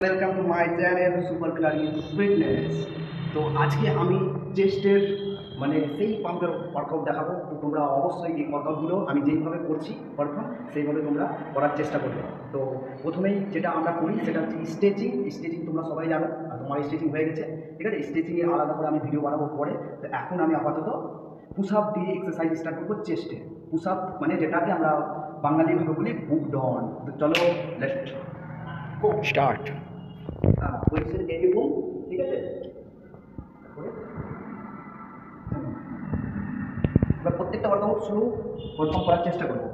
Welcome to my channel super clearing fitness. তো আজকে আমি চেস্টের মানে সেই পাম্পের ওয়ার্কআউট দেখাবো। তো তোমরা অবশ্যই এই ওয়ার্কআউটগুলো আমি যেইভাবে করছি পারফর্ম সেইভাবে তোমরা করার চেষ্টা করবে। তো প্রথমেই যেটা আমরা করি সেটা হচ্ছে স্ট্রেচিং তোমরা সবাই জানো, আর তোমার স্ট্রেচিং হয়ে গেছে, ঠিক আছে। স্ট্রেচিংয়ের আলাদা করে আমি ভিডিও বানাবো পরে। তো এখন আমি আপাতত পুশ আপ দিয়ে এক্সারসাইজ স্টার্ট করবো চেস্টে। পুশ আপ মানে যেটাকে আমরা বাঙালিভাবে বলি বুক ডাউন। তো চলো লেটস গো স্টার্ট। পজিশন এরকম, ঠিক আছে। এবার প্রত্যেকটা ওয়ার্কআউট শুরু প্রথম করার চেষ্টা করবো।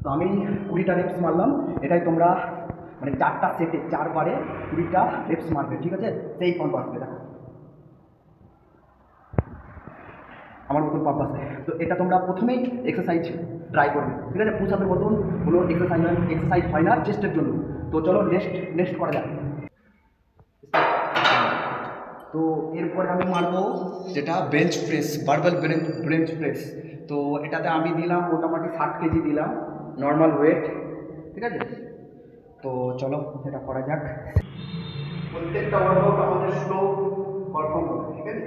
তো আমি 20টা রেপস মারলাম, এটাই তোমরা মানে 4টা সেটে 4 বারে 20টা রেপস মারবে, ঠিক আছে। সেই পাম্প আসবে, দেখো আমার মতন পাম্প আসবে। তো এটা তোমরা প্রথমেই এক্সারসাইজ ট্রাই করবে, ঠিক আছে। পুশ আপের মতন কোনো এক্সারসাইজ হয় না চেস্টের জন্য। তো চলো নেক্সট করা যাক। তো এরপরে আমি মারবো যেটা bench press, barbell bench press. তো এটাতে আমি দিলাম মোটামুটি 60 কেজি দিলাম নর্মাল ওয়েট, ঠিক আছে। তো চলো এটা করা যাক। প্রত্যেকটা ওয়ার্কআউট আমাদের স্লো পারফর্ম হবে, ঠিক আছে।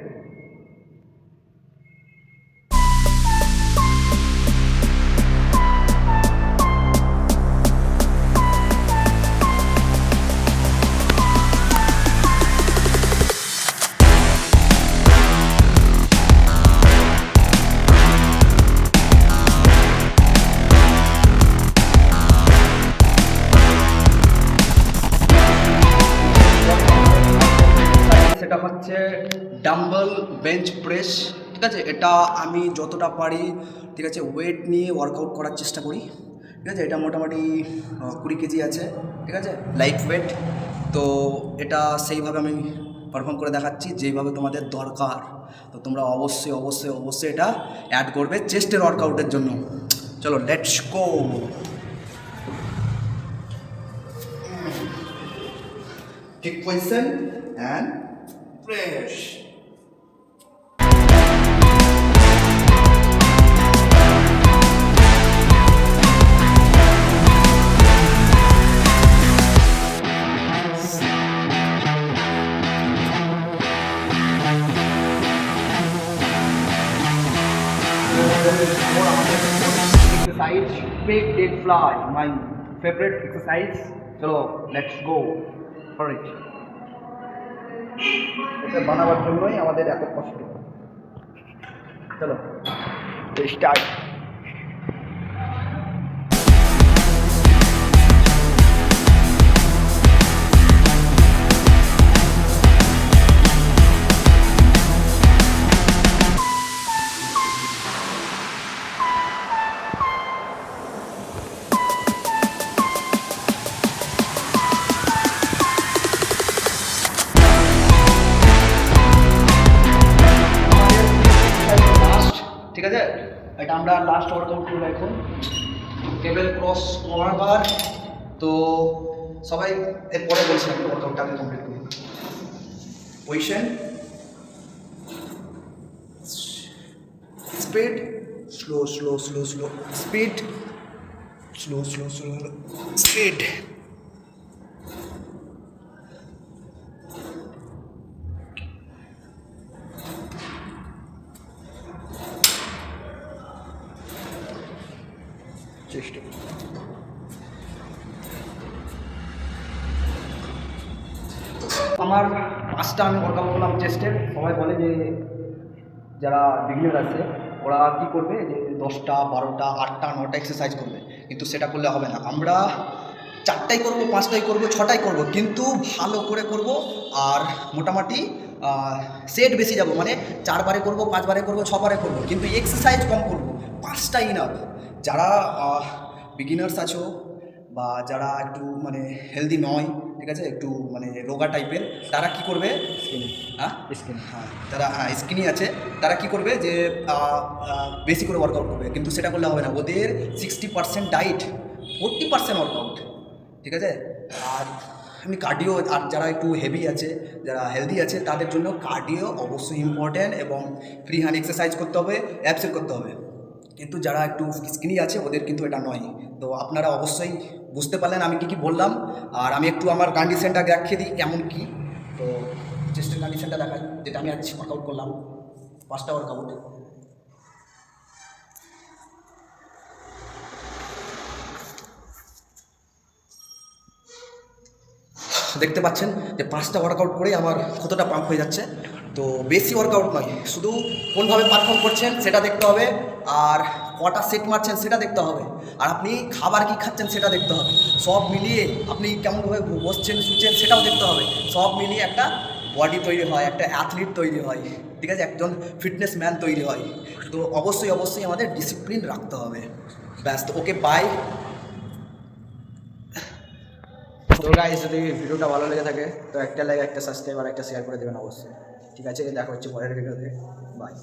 সেটা হচ্ছে ডাম্বল বেঞ্চ প্রেস, ঠিক আছে। এটা আমি যতটা পারি, ঠিক আছে, ওয়েট নিয়ে ওয়ার্কআউট করার চেষ্টা করি, ঠিক আছে। এটা মোটামুটি 20 কেজি আছে, ঠিক আছে, লাইট ওয়েট। তো এটা সেইভাবে আমি পারফর্ম করে দেখাচ্ছি যেইভাবে তোমাদের দরকার। তো তোমরা অবশ্যই এটা অ্যাড করবে চেস্টের ওয়ার্কআউটের জন্য। চলো লেটস গো। ঠিক position and press. Exercise big dead fly, my favorite exercise. চলো লেটস গো ফর ইট। এটা বানাবার জন্যই আমাদের এত কষ্ট। চলো স্টার্ট। ঠিক আছে, এটা আমরা লাস্ট ওয়ার্কআউট করবো এখন, টেবিল ক্রস ওভারবার। তো সবাই এরপরে বলছি আমি ওয়ার্কআউটটাকে কমপ্লিট করি। Position, speed, slow, speed, slow, speed. চেষ্টা আমার 5টা আমি ওয়ার্কআউট করলাম চেস্টের। সবাই বলে যে যারা বিগিনার আছে ওরা কী করবে, যে 10টা 12টা 8টা 9টা এক্সারসাইজ করবে, কিন্তু সেটা করলে হবে না। আমরা 4টাই করবো, 5টাই করবো, 6টাই করবো, কিন্তু ভালো করে করব। আর মোটামুটি সেট বেশি যাব, মানে 4 বারে করবো, 5 বারে করবো, 6 বারে করবো, কিন্তু এক্সারসাইজ কম করবো। 5টা ইনাফ। যারা বিগিনার্স আছো বা যারা একটু মানে হেলদি নয়, ঠিক আছে, একটু মানে রোগা টাইপের, তারা কি করবে, হ্যাঁ তারা স্কিনি আছে, তারা কি করবে যে বেশি করে ওয়ার্কআউট করবে, কিন্তু সেটা করলে হবে না। ওদের 60% ডাইট, 40% ওয়ার্কআউট, ঠিক আছে। আর এমনি কার্ডিও, আর যারা একটু হেভি আছে, যারা হেলদি আছে, তাদের জন্য কার্ডিও অবশ্যই ইম্পর্ট্যান্ট, এবং ফ্রি হ্যান্ড এক্সারসাইজ করতে হবে, অ্যাবসেন্ট করতে হবে। কিন্তু যারা একটু স্কিনি আছে ওদের কিন্তু এটা নয়। তো আপনারা অবশ্যই বুঝতে পারলেন আমি কী কী বললাম। আর আমি একটু আমার কন্ডিশনটা দেখিয়ে দিই কেমন কী। তো চেস্টের কন্ডিশনটা দেখাই, যেটা আমি আজ ওয়ার্কআউট করলাম, 5টা ওয়ার্কআউট। দেখতে পাচ্ছেন যে 5টা ওয়ার্কআউট করে আমার কতটা পাম্প হয়ে যাচ্ছে। তো বেশি ওয়ার্কআউট নয়, শুধু কোনভাবে পারফর্ম করছেন সেটা দেখতে হবে, আর কটা সেট মারছেন সেটা দেখতে হবে, আর আপনি খাবার কি খাচ্ছেন সেটা দেখতে হবে। সব মিলিয়ে আপনি কেমনভাবে বসছেন শুচ্ছেন সেটাও দেখতে হবে। সব মিলিয়ে একটা বডি তৈরি হয়, একটা অ্যাথলিট তৈরি হয়, ঠিক আছে, একজন ফিটনেস ম্যান তৈরি হয়। তো অবশ্যই অবশ্যই আমাদের ডিসিপ্লিন রাখতে হবে। ব্যাস, তো ওকে বাই। তো গাইস, যদি ভিডিওটা ভালো লেগে থাকে তো একটা লাইক, একটা সাবস্ক্রাইব আর একটা শেয়ার করে দেবেন অবশ্যই, ঠিক আছে। দেখা হচ্ছে পরের ভিডিওতে, বাই।